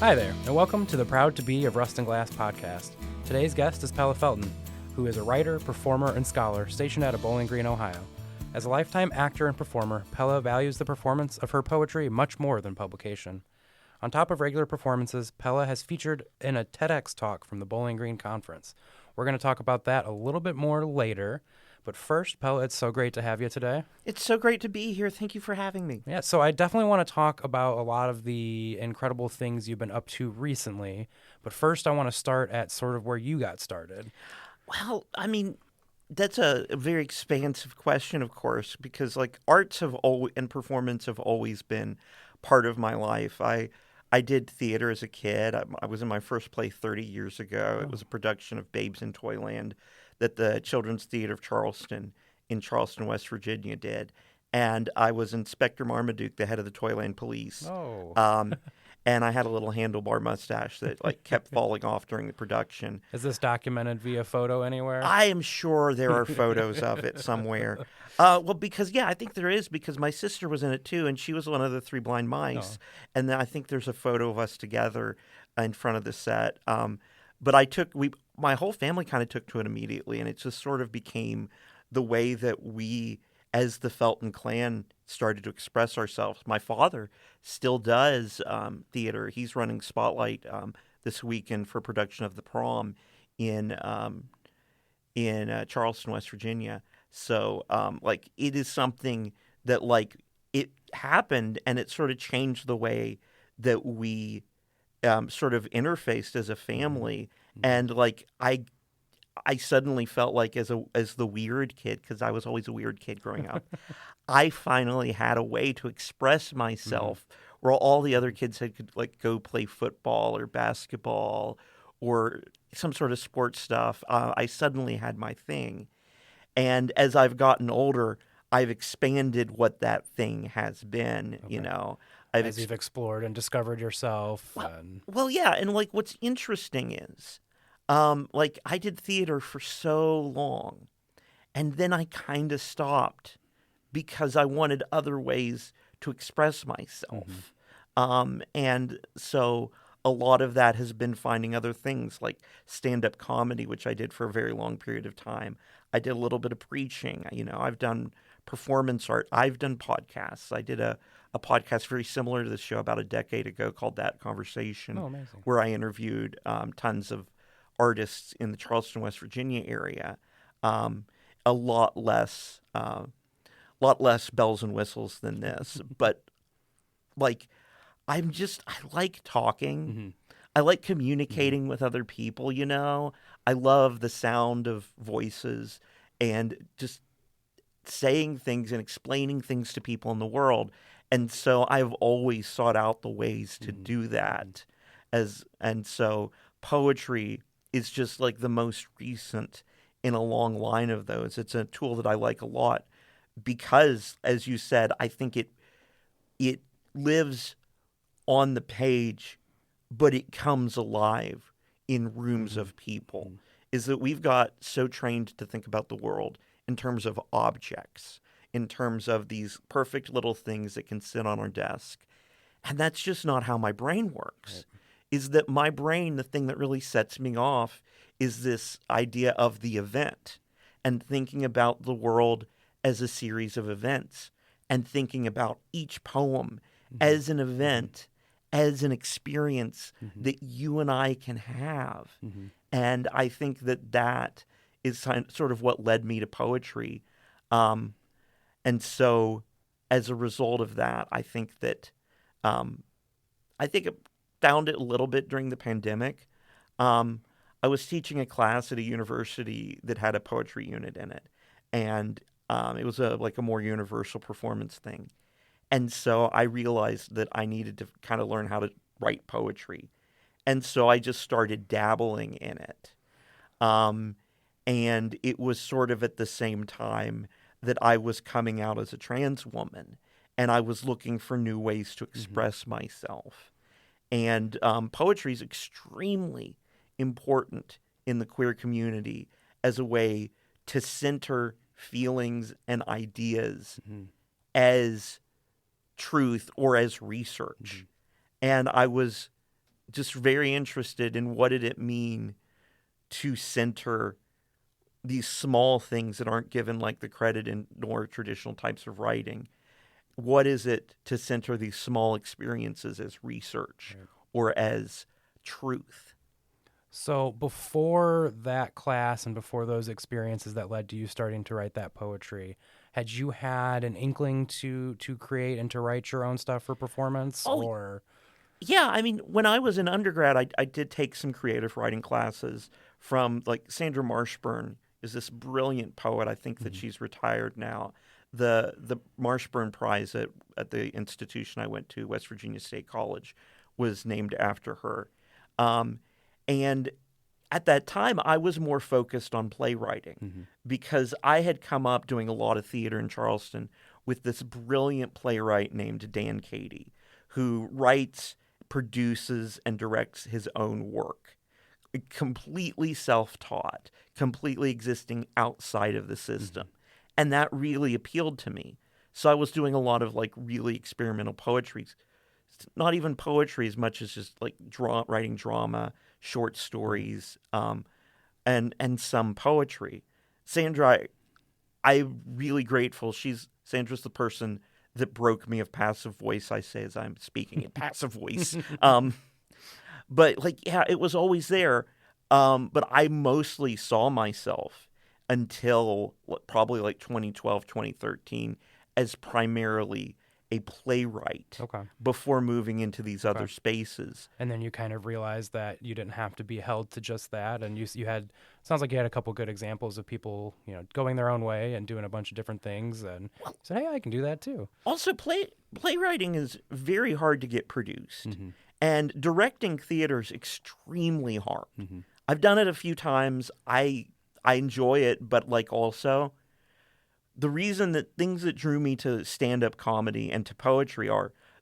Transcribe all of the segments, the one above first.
Hi there, and welcome to the Proud to Be of Rust and Glass podcast. Today's guest is Pella Felton, who is a writer, performer, and scholar stationed out of Bowling Green, Ohio. As a lifetime actor and performer, Pella values the performance of her poetry much more than publication. On top of regular performances, Pella has featured in a TEDx talk from the Bowling Green Conference. We're going to talk about that a little bit more later. But first, Pella, it's so great to have you today. It's so great to be here. Thank you for having me. Yeah, so I definitely want to talk about a lot of the incredible things you've been up to recently. But first, I want to start at sort of where you got started. Well, I mean, that's a very expansive question, of course, because like arts have always and performance have always been part of my life. I did theater as a kid. I was in my first play 30 years ago. It was a production of Babes in Toyland that the Children's Theater of Charleston in Charleston, West Virginia did. And I was Inspector Marmaduke, the head of the Toyland Police. Oh. And I had a little handlebar mustache that like kept falling off during the production. Is this documented via photo anywhere? I am sure there are photos of it somewhere. Well, because, I think there is, because my sister was in it too, and she was one of the three blind mice. Oh. And then I think there's a photo of us together in front of the set. But my whole family kind of took to it immediately, and it just sort of became the way that we, as the Felton clan, started to express ourselves. My father still does theater. He's running Spotlight this weekend for production of The Prom in Charleston, West Virginia. So, it is something that, it happened, and it sort of changed the way that we sort of interfaced as a family. And I suddenly felt like as the weird kid, because I was always a weird kid growing up, I finally had a way to express myself where all the other kids could go play football or basketball or some sort of sports stuff. I suddenly had my thing. And as I've gotten older, I've expanded what that thing has been, Okay. As you've explored and discovered yourself. Well, yeah. And what's interesting is, I did theater for so long, and then I kind of stopped because I wanted other ways to express myself. And so a lot of that has been finding other things like stand-up comedy, which I did for a very long period of time. I did a little bit of preaching. I've done performance art. I've done podcasts. I did a podcast very similar to this show about a decade ago called That Conversation, where I interviewed tons of artists in the Charleston, West Virginia area. A lot less bells and whistles than this, but I like talking. I like communicating with other people. I love the sound of voices and just saying things and explaining things to people in the world. And so I've always sought out the ways to do that. And so poetry is just the most recent in a long line of those. It's a tool that I like a lot because, as you said, I think it lives on the page, but it comes alive in rooms of people. Is that we've got so trained to think about the world in terms of objects, in terms of these perfect little things that can sit on our desk. And that's just not how my brain works. Right. Is that my brain, the thing that really sets me off is this idea of the event and thinking about the world as a series of events and thinking about each poem as an event, as an experience that you and I can have. And I think that is sort of what led me to poetry. And so as a result of that, I think that I found it a little bit during the pandemic. I was teaching a class at a university that had a poetry unit in it. And it was a more universal performance thing. And so I realized that I needed to kind of learn how to write poetry. And so I just started dabbling in it. And it was sort of at the same time that I was coming out as a trans woman. And I was looking for new ways to express myself. And poetry is extremely important in the queer community as a way to center feelings and ideas as truth or as research. And I was just very interested in what did it mean to center these small things that aren't given like the credit in more traditional types of writing. What is it to center these small experiences as research or as truth? So before that class and before those experiences that led to you starting to write that poetry, had you had an inkling to create and to write your own stuff for performance? Oh, or yeah. I mean, when I was in undergrad, I did take some creative writing classes from like Sandra Marshburn is this brilliant poet. I think that she's retired now. The Marshburn Prize at the institution I went to, West Virginia State College, was named after her. And at that time, I was more focused on playwriting because I had come up doing a lot of theater in Charleston with this brilliant playwright named Dan Cady, who writes, produces, and directs his own work. Completely self-taught, completely existing outside of the system. And that really appealed to me. So I was doing a lot of like really experimental poetry, not even poetry as much as just like writing drama, short stories, and some poetry. Sandra, I'm really grateful. Sandra's the person that broke me of passive voice. I say as I'm speaking in passive voice. But like, yeah, it was always there. But I mostly saw myself until probably like 2012, 2013 as primarily a playwright before moving into these other spaces. And then you kind of realized that you didn't have to be held to just that. And you had, sounds like you had a couple good examples of people, going their own way and doing a bunch of different things. And you said, hey, I can do that too. Also, playwriting is very hard to get produced. And directing theater is extremely hard. I've done it a few times. I enjoy it, but like also the reason that things that drew me to stand-up comedy and to poetry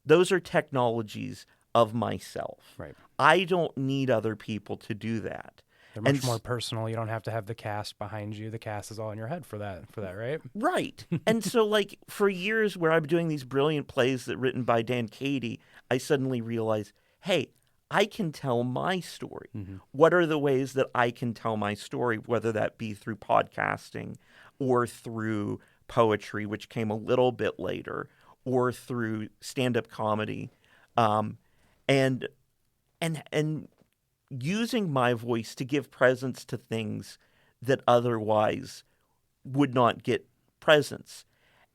those are technologies of myself. Right. I don't need other people to do that. They're much more personal. You don't have to have the cast behind you. The cast is all in your head for that, right? Right. And so like for years where I'm doing these brilliant plays that written by Dan Cady, I suddenly realized, hey, I can tell my story. What are the ways that I can tell my story, whether that be through podcasting or through poetry, which came a little bit later, or through stand-up comedy, and using my voice to give presence to things that otherwise would not get presence.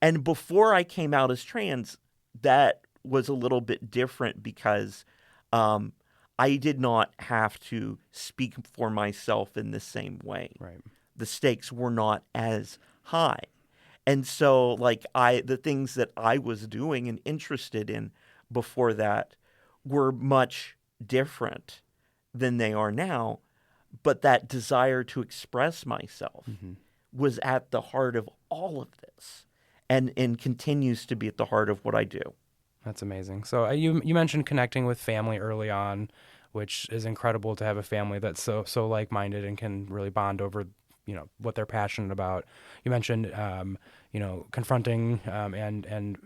And before I came out as trans, that was a little bit different because I did not have to speak for myself in the same way. Right. The stakes were not as high. And so like the things that I was doing and interested in before that were much different than they are now. But that desire to express myself was at the heart of all of this and continues to be at the heart of what I do. That's amazing. So you mentioned connecting with family early on, which is incredible to have a family that's so like-minded and can really bond over, what they're passionate about. You mentioned, confronting and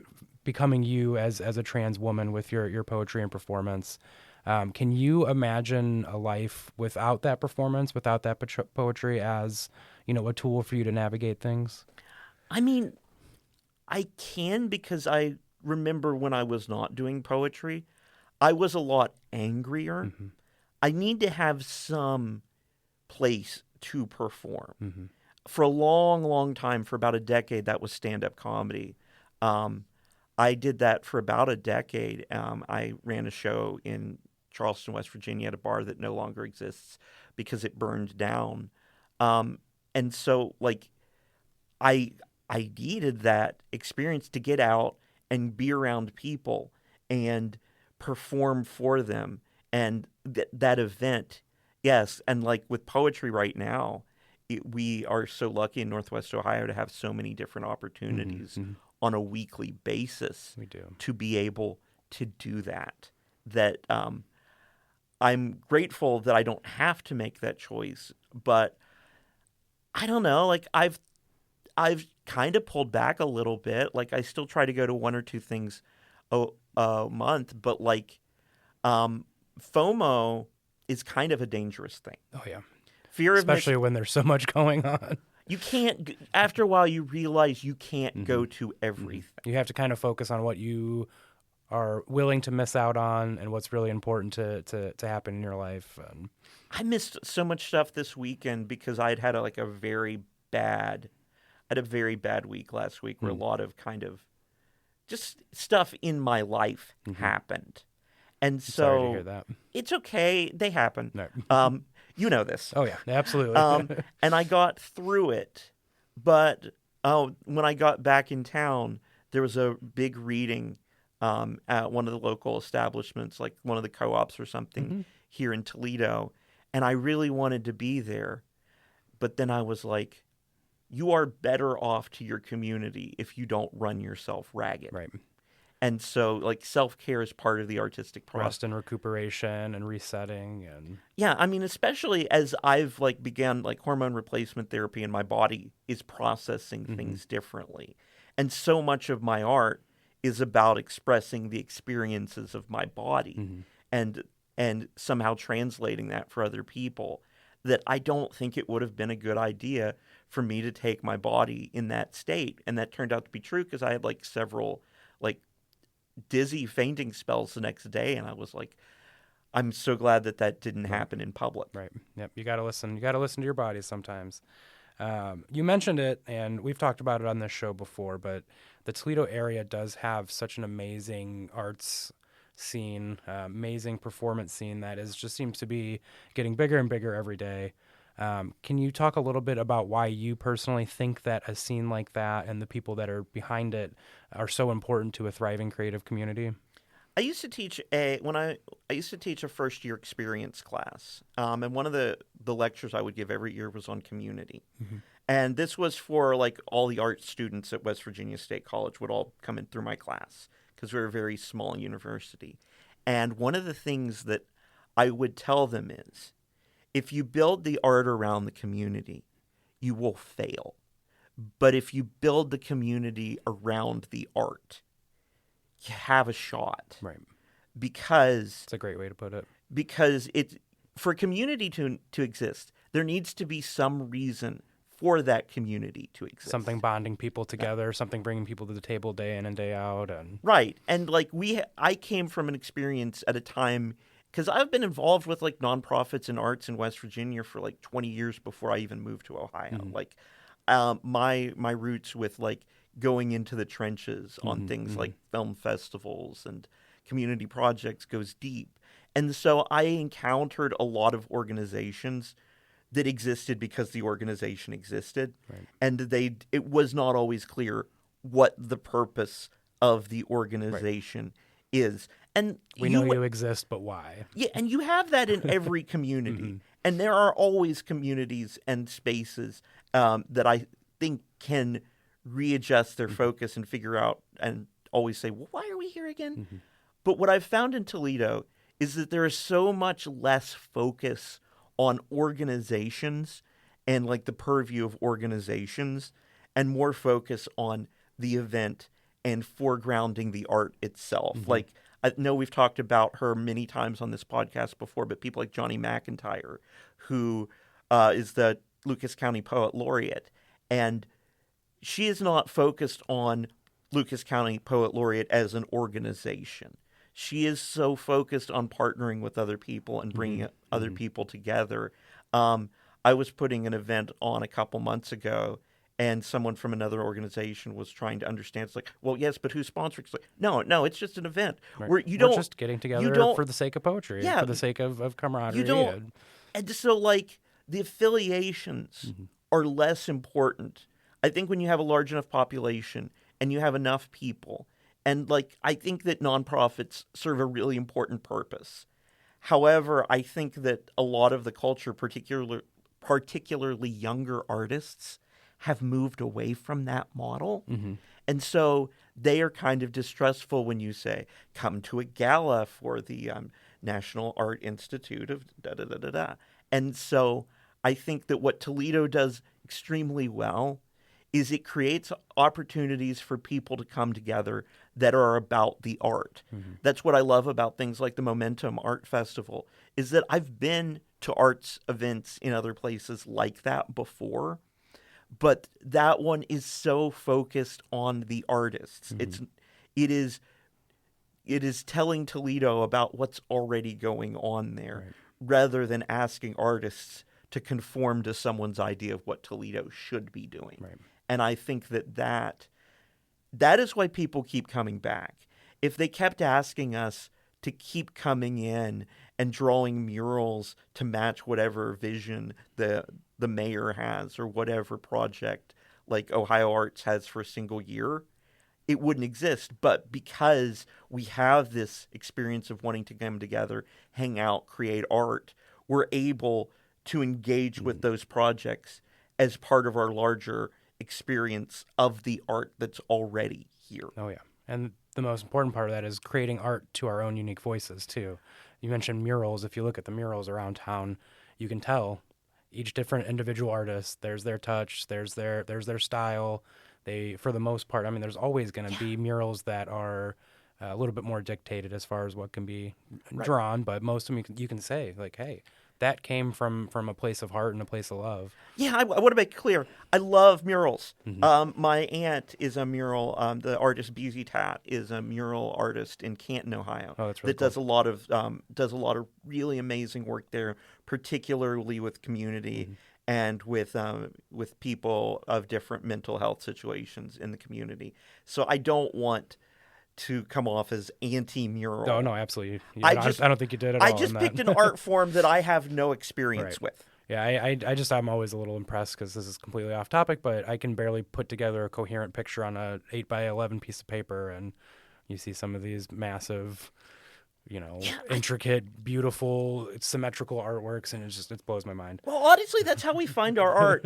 becoming you as a trans woman with your poetry and performance. Can you imagine a life without that performance, without that poetry as, a tool for you to navigate things? I mean, I can because I remember when I was not doing poetry, I was a lot angrier. I need to have some place to perform. For a long, long time, for about a decade, that was stand-up comedy. I did that for about a decade. I ran a show in Charleston, West Virginia at a bar that no longer exists because it burned down. And so, like, I needed that experience to get out and be around people and perform for them. And that event, yes. And like with poetry right now, we are so lucky in Northwest Ohio to have so many different opportunities on a weekly basis. We do. To be able to do that. That I'm grateful that I don't have to make that choice, but I don't know. Like I've kind of pulled back a little bit. Like I still try to go to one or two things a month, but like FOMO is kind of a dangerous thing. Oh, yeah. Fear of Especially when there's so much going on. You can't, after a while, you realize you can't go to everything. You have to kind of focus on what you are willing to miss out on and what's really important to happen in your life. And I missed so much stuff this weekend because I had a very bad week last week where a lot of kind of just stuff in my life happened. And so sorry to hear that. It's okay. They happen. No. You know this. Oh, yeah, absolutely. And I got through it. But when I got back in town, there was a big reading at one of the local establishments, like one of the co-ops or something here in Toledo. And I really wanted to be there. But then I was like, you are better off to your community if you don't run yourself ragged. Right. And so, like, self-care is part of the artistic process. Rest and recuperation and resetting. And yeah, I mean, especially as I've, began, hormone replacement therapy and my body is processing things differently. And so much of my art is about expressing the experiences of my body and somehow translating that for other people, that I don't think it would have been a good idea for me to take my body in that state. And that turned out to be true because I had, several, dizzy fainting spells the next day, and I was like, I'm so glad that didn't happen in public. Right. Yep. You got to listen. You got to listen to your body sometimes. You mentioned it, and we've talked about it on this show before, but the Toledo area does have such an amazing arts scene, amazing performance scene that just seems to be getting bigger and bigger every day. Can you talk a little bit about why you personally think that a scene like that and the people that are behind it are so important to a thriving creative community? I used to teach a first year experience class, and one of the lectures I would give every year was on community, and this was for all the art students at West Virginia State College would all come in through my class because we're a very small university, and one of the things that I would tell them is, if you build the art around the community, you will fail. But if you build the community around the art, you have a shot. Right. Because it's a great way to put it. Because for a community to exist, there needs to be some reason for that community to exist. Something bonding people together, something bringing people to the table day in and day out. And right. And I came from an experience at a time, because I've been involved with nonprofits and arts in West Virginia for 20 years before I even moved to Ohio. My roots with going into the trenches on things like film festivals and community projects goes deep. And so I encountered a lot of organizations that existed because the organization existed. Right. And it was not always clear what the purpose of the organization is. And we know you exist, but why? Yeah, and you have that in every community. And there are always communities and spaces that I think can readjust their focus and figure out and always say, well, why are we here again? But what I've found in Toledo is that there is so much less focus on organizations and the purview of organizations, and more focus on the event and foregrounding the art itself. I know we've talked about her many times on this podcast before, but people like Johnny McIntyre, who is the Lucas County Poet Laureate, and she is not focused on Lucas County Poet Laureate as an organization. She is so focused on partnering with other people and bringing other people together. I was putting an event on a couple months ago, and someone from another organization was trying to understand. It's well, yes, but who's sponsoring? It's no, it's just an event. Right. We're just getting together for the sake of poetry, for the sake of camaraderie. And so, the affiliations are less important. I think when you have a large enough population and you have enough people, and I think that nonprofits serve a really important purpose. However, I think that a lot of the culture, particularly younger artists, have moved away from that model. And so they are kind of distrustful when you say, come to a gala for the National Art Institute of da-da-da-da-da. And so I think that what Toledo does extremely well is it creates opportunities for people to come together that are about the art. That's what I love about things like the Momentum Art Festival, is that I've been to arts events in other places like that before, but that one is so focused on the artists. It is telling Toledo about what's already going on there, Right. rather than asking artists to conform to someone's idea of what Toledo should be doing. Right. And I think that is why people keep coming back. If they kept asking us to keep coming in and drawing murals to match whatever vision the mayor has, or whatever project like Ohio Arts has for a single year, it wouldn't exist. But because we have this experience of wanting to come together, hang out, create art, we're able to engage with those projects as part of our larger experience of the art that's already here. Oh, yeah. And the most important part of that is creating art to our own unique voices, too. You mentioned murals. If you look at the murals around town, you can tell each different individual artist, there's their touch, there's their style. They, for the most part, I mean, there's always going to be murals that are a little bit more dictated as far as what can be drawn, but most of them you can say, like, hey, that came from a place of heart and a place of love. Yeah, I want to make clear. I love murals. My aunt is a mural. The artist Beezy Tat is a mural artist in Canton, Ohio. Oh, that's really that cool. does a lot of really amazing work there, particularly with community and with people of different mental health situations in the community. So I don't want to come off as anti-mural. Oh, no, absolutely. Yeah, I don't think you did at all. I just picked an art form that I have no experience with. Yeah, I'm always a little impressed because this is completely off topic, but I can barely put together a coherent picture on a 8x11 piece of paper, and you see some of these massive, intricate, beautiful, symmetrical artworks, and it blows my mind. Well, honestly, that's how we find our art,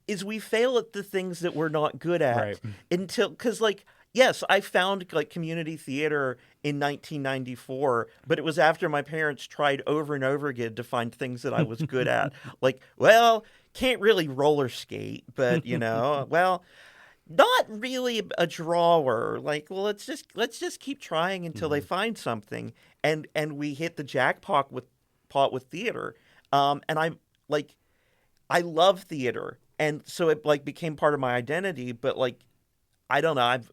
is we fail at the things that we're not good at because yes, I found community theater in 1994, but it was after my parents tried over and over again to find things that I was good at. Can't really roller skate, but well, not really a drawer. Let's just keep trying until they find something, and we hit the jackpot with theater. And I love theater, and so it became part of my identity. But I don't know. I've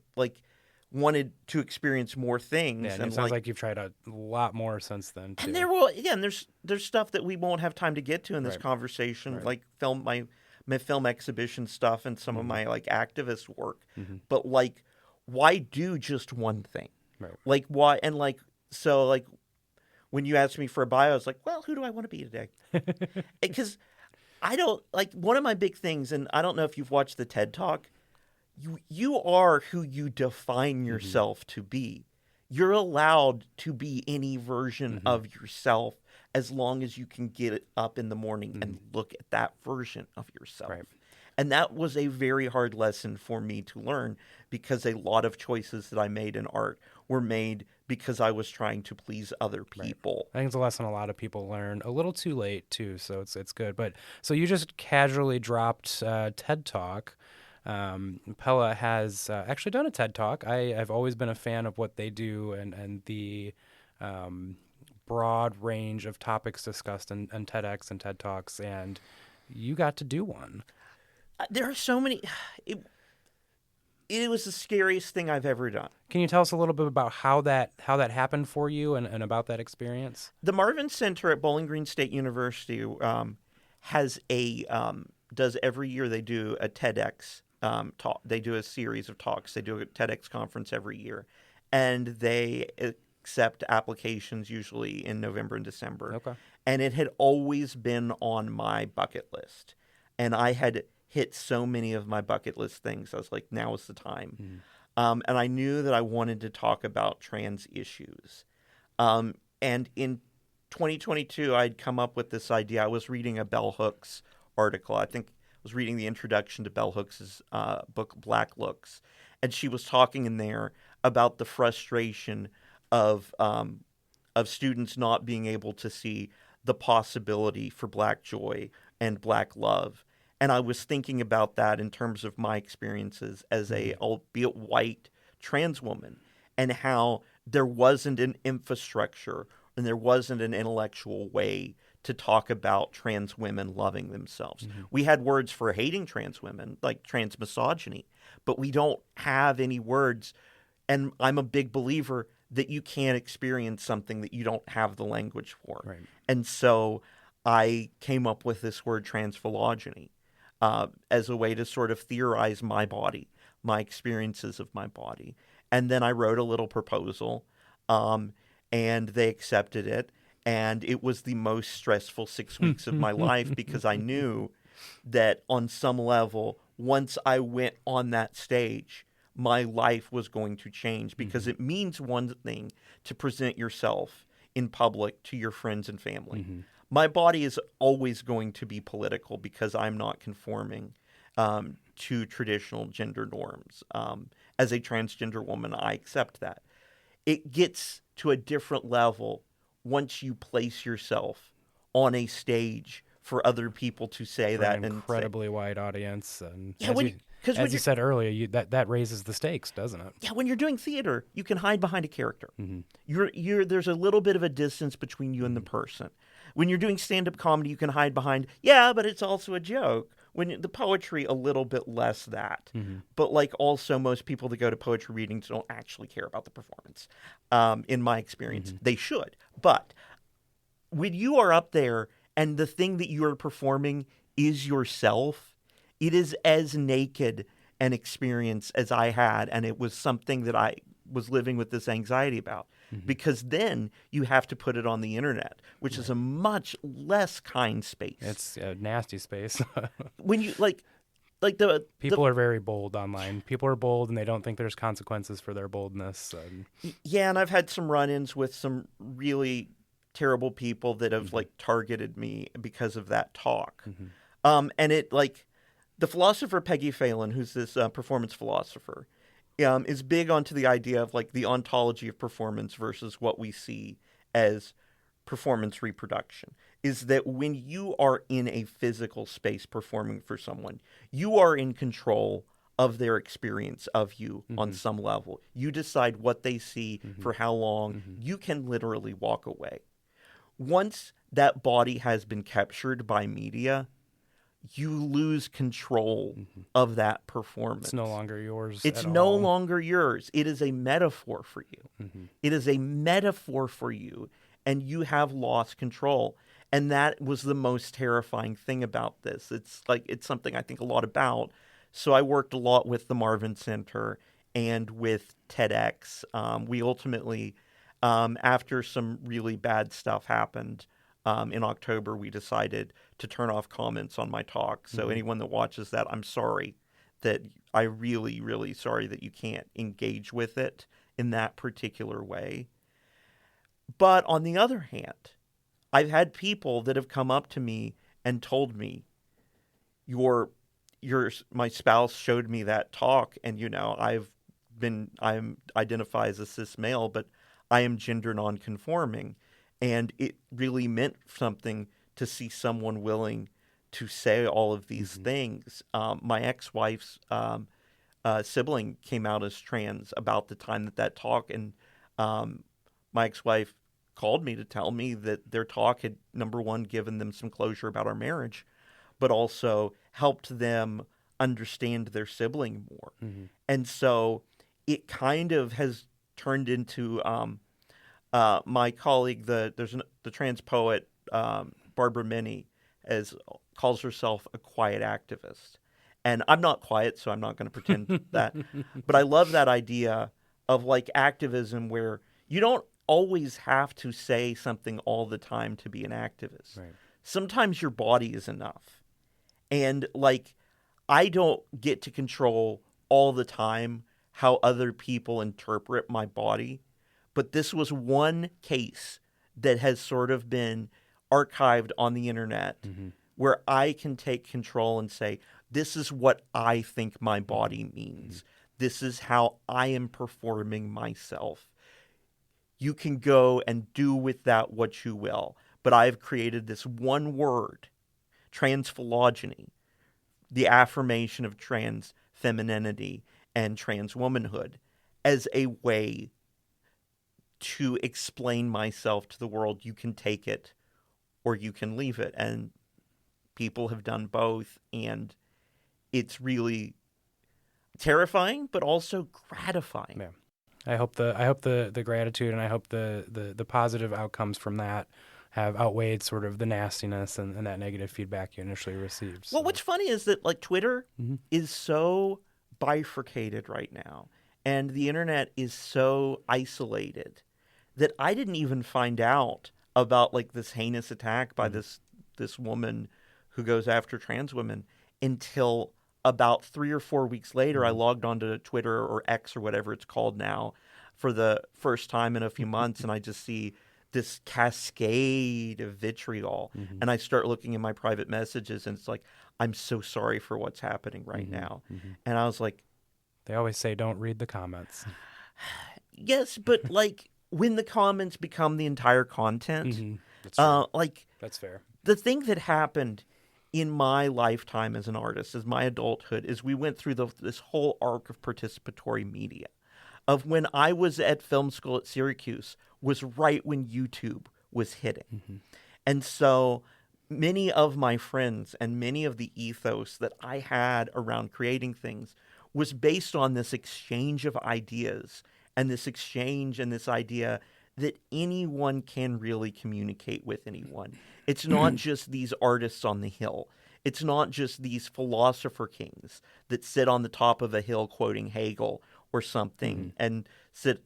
wanted to experience more things. Yeah, and it sounds like you've tried a lot more since then, too. And there's stuff that we won't have time to get to in this conversation, like my film exhibition stuff and some of my activist work. But why do just one thing? Right. Why? And when you asked me for a bio, I was like, well, who do I want to be today? Because I don't one of my big things, and I don't know if you've watched the TED Talk. You are who you define yourself to be. You're allowed to be any version of yourself as long as you can get up in the morning and look at that version of yourself. Right. And that was a very hard lesson for me to learn, because a lot of choices that I made in art were made because I was trying to please other people. I think it's a lesson a lot of people learn a little too late, too, so it's good. But so you just casually dropped TED Talk. Pella has actually done a TED Talk. I've always been a fan of what they do and the broad range of topics discussed in TEDx and TED Talks, and you got to do one. There are so many. It was the scariest thing I've ever done. Can you tell us a little bit about how that happened for you and about that experience? The Marvin Center at Bowling Green State University has does every year they do a TEDx talk. They do a series of talks. They do a TEDx conference every year, and they accept applications usually in November and December. Okay. And it had always been on my bucket list, and I had hit so many of my bucket list things. I was like, now is the time. And I knew that I wanted to talk about trans issues. And in 2022, I'd come up with this idea. I was reading a Bell Hooks article. I think I was reading the introduction to Bell Hooks' book, Black Looks. And she was talking in there about the frustration of students not being able to see the possibility for Black joy and Black love. And I was thinking about that in terms of my experiences as a, albeit white, trans woman, and how there wasn't an infrastructure and there wasn't an intellectual way to talk about trans women loving themselves. We had words for hating trans women, like trans misogyny, but we don't have any words. And I'm a big believer that you can't experience something that you don't have the language for. Right. And so I came up with this word transphilogeny as a way to sort of theorize my body, my experiences of my body. And then I wrote a little proposal, and they accepted it. And it was the most stressful 6 weeks of my life because I knew that on some level, once I went on that stage, my life was going to change because it means one thing to present yourself in public to your friends and family. My body is always going to be political because I'm not conforming to traditional gender norms. As a transgender woman, I accept that. It gets to a different level once you place yourself on a stage for other people to say For that an incredibly wide audience. And as you said earlier, that raises the stakes, doesn't it? Yeah, when you're doing theater, you can hide behind a character. There's a little bit of a distance between you and the person. When you're doing stand-up comedy, you can hide behind, but it's also a joke. When the poetry, a little bit less that. But like also most people that go to poetry readings don't actually care about the performance. In my experience, they should. But when you are up there and the thing that you are performing is yourself, it is as naked an experience as I had, and it was something that I was living with this anxiety about. Because then you have to put it on the internet, which is a much less kind space. It's a nasty space. When you people are very bold online. People are bold, and they don't think there's consequences for their boldness. Yeah, and I've had some run-ins with some really terrible people that have targeted me because of that talk. And it the philosopher Peggy Phelan, who's this performance philosopher, is big onto the idea of the ontology of performance versus what we see as performance reproduction. Is that when you are in a physical space performing for someone, you are in control of their experience of you on some level. You decide what they see for how long. You can literally walk away. Once that body has been captured by media, you lose control of that performance. It's no longer yours. It's no longer yours. It is a metaphor for you. It is a metaphor for you, and you have lost control. And that was the most terrifying thing about this. It's something I think a lot about. So I worked a lot with the Marvin Center and with TEDx. We ultimately, after some really bad stuff happened, in October, we decided to turn off comments on my talk. So anyone that watches that, I'm sorry I'm really, really sorry that you can't engage with it in that particular way. But on the other hand, I've had people that have come up to me and told me, my spouse showed me that talk, and I'm identify as a cis male, but I am gender nonconforming. And it really meant something to see someone willing to say all of these things. My ex-wife's sibling came out as trans about the time that talk, and my ex-wife called me to tell me that their talk had, number one, given them some closure about our marriage, but also helped them understand their sibling more. And so it kind of has turned into... my colleague, the trans poet Barbara Minnie, calls herself a quiet activist, and I'm not quiet, so I'm not going to pretend that. But I love that idea of activism, where you don't always have to say something all the time to be an activist. Right. Sometimes your body is enough, and I don't get to control all the time how other people interpret my body. But this was one case that has sort of been archived on the internet where I can take control and say, this is what I think my body means. This is how I am performing myself. You can go and do with that what you will. But I've created this one word, transphilogeny, the affirmation of trans femininity and trans womanhood as a way to explain myself to the world. You can take it or you can leave it. And people have done both. And it's really terrifying, but also gratifying. Yeah. I hope the gratitude and I hope the positive outcomes from that have outweighed sort of the nastiness and that negative feedback you initially received. Well, So. what's funny is that like Twitter is so bifurcated right now, and the internet is so isolated that I didn't even find out about like this heinous attack by this woman who goes after trans women until about 3 or 4 weeks later. I logged onto Twitter or X or whatever it's called now for the first time in a few months, and I just see this cascade of vitriol. And I start looking in my private messages, and it's like, I'm so sorry for what's happening right now. And I was like, They always say don't read the comments. yes, but like when the comments become the entire content, That's true. like That's fair. the thing that happened in my lifetime as an artist, as my adulthood, is we went through this whole arc of participatory media. Of when I was at film school at Syracuse was right when YouTube was hitting. And so many of my friends and many of the ethos that I had around creating things was based on this exchange of ideas and this exchange and this idea that anyone can really communicate with anyone. It's not just these artists on the hill. It's not just these philosopher kings that sit on the top of a hill quoting Hegel or something and said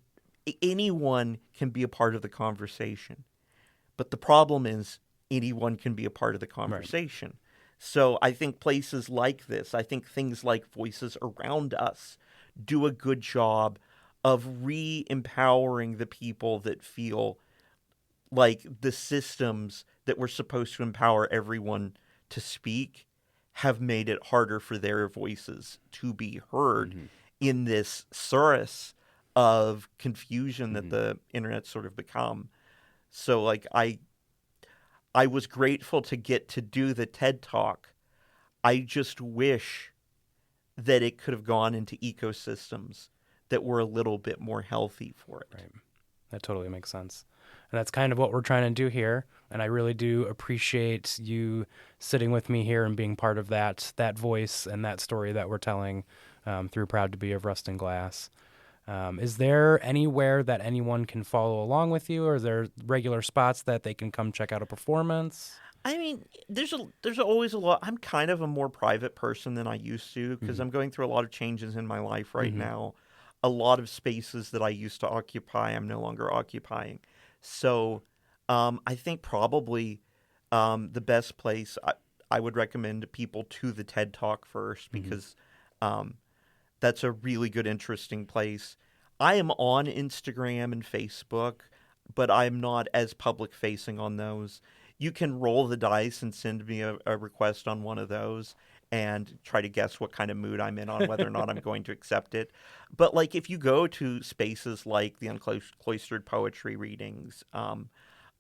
anyone can be a part of the conversation. But the problem is anyone can be a part of the conversation. Right. So I think places like this, I think things like Voices Around Us do a good job of re-empowering the people that feel like the systems that were supposed to empower everyone to speak have made it harder for their voices to be heard in this source of confusion that the internet sort of become. So like I was grateful to get to do the TED Talk. I just wish that it could have gone into ecosystems that were a little bit more healthy for it. Right. That totally makes sense. And that's kind of what we're trying to do here. And I really do appreciate you sitting with me here and being part of that voice and that story that we're telling through Proud to Be of Rust and Glass. Is there anywhere that anyone can follow along with you, or is there regular spots that they can come check out a performance? I mean, there's always a lot. I'm kind of a more private person than I used to because I'm going through a lot of changes in my life right now. A lot of spaces that I used to occupy, I'm no longer occupying. So I think probably the best place I would recommend people to the TED Talk first because that's a really good, interesting place. I am on Instagram and Facebook, but I'm not as public-facing on those. You can roll the dice and send me a request on one of those and try to guess what kind of mood I'm in on whether or not I'm going to accept it. But like if you go to spaces like the Uncloistered Poetry readings,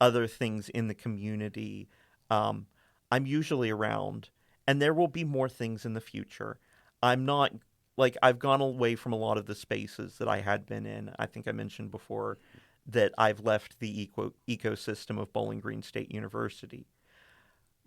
other things in the community, I'm usually around. And there will be more things in the future. I'm not... Like, I've gone away from a lot of the spaces that I had been in. I think I mentioned before that I've left the ecosystem of Bowling Green State University.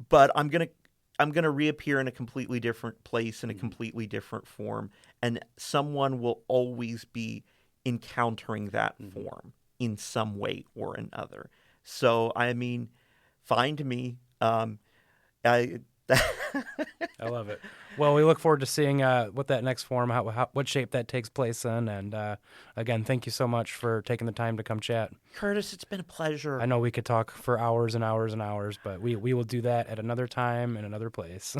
But I'm gonna reappear in a completely different place in a completely different form, and someone will always be encountering that form in some way or another. So, I mean, find me. I love it. Well, we look forward to seeing what that next form, what shape that takes place in. And again, thank you so much for taking the time to come chat. Curtis, it's been a pleasure. I know we could talk for hours and hours and hours, but we will do that at another time in another place.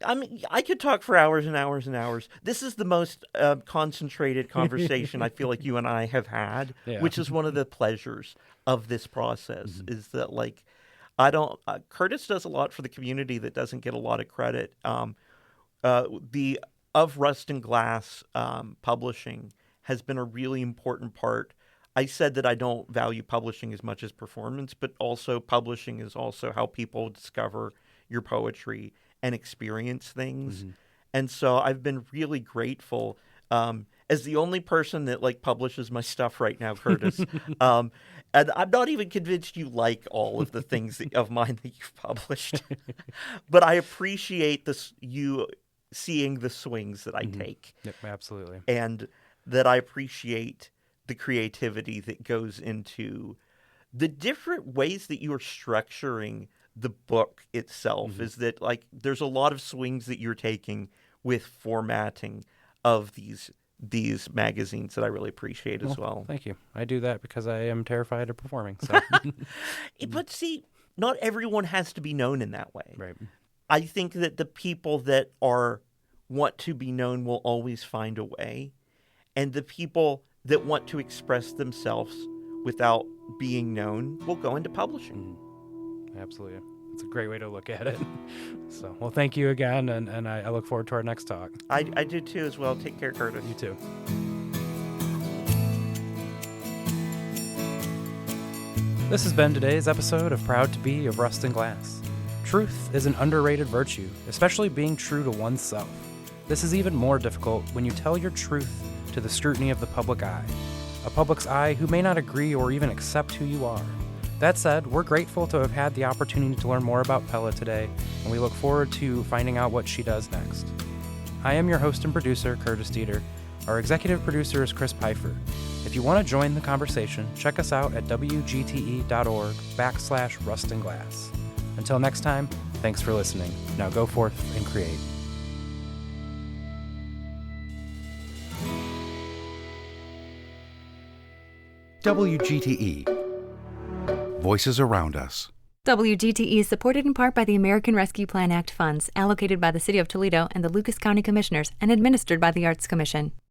I mean, I could talk for hours and hours and hours. This is the most concentrated conversation I feel like you and I have had, which is one of the pleasures of this process, is that like, I don't. Curtis does a lot for the community that doesn't get a lot of credit. The Of Rust and Glass publishing has been a really important part. I said that I don't value publishing as much as performance, but also publishing is also how people discover your poetry and experience things. And so I've been really grateful. As the only person that like publishes my stuff right now, Curtis, and I'm not even convinced you like all of the things of mine that you've published, but I appreciate you seeing the swings that I take. Yep, absolutely. And that I appreciate the creativity that goes into the different ways that you are structuring the book itself. Is that like there's a lot of swings that you're taking with formatting of these magazines that I really appreciate as well. Thank you. I do that because I am terrified of performing. So. But see, not everyone has to be known in that way. Right. I think that the people that want to be known will always find a way. And the people that want to express themselves without being known will go into publishing. Absolutely. It's a great way to look at it. So, well, thank you again, and I look forward to our next talk. I do too as well. Take care, Curtis. You too. This has been today's episode of Proud to Be of Rust and Glass. Truth is an underrated virtue, especially being true to oneself. This is even more difficult when you tell your truth to the scrutiny of the public eye, a public's eye who may not agree or even accept who you are. That said, we're grateful to have had the opportunity to learn more about Pella today, and we look forward to finding out what she does next. I am your host and producer, Curtis Dieter. Our executive producer is Chris Pfeiffer. If you want to join the conversation, check us out at wgte.org/rustandglass. Until next time, thanks for listening. Now go forth and create. WGTE. Voices around us. WGTE is supported in part by the American Rescue Plan Act funds allocated by the City of Toledo and the Lucas County Commissioners and administered by the Arts Commission.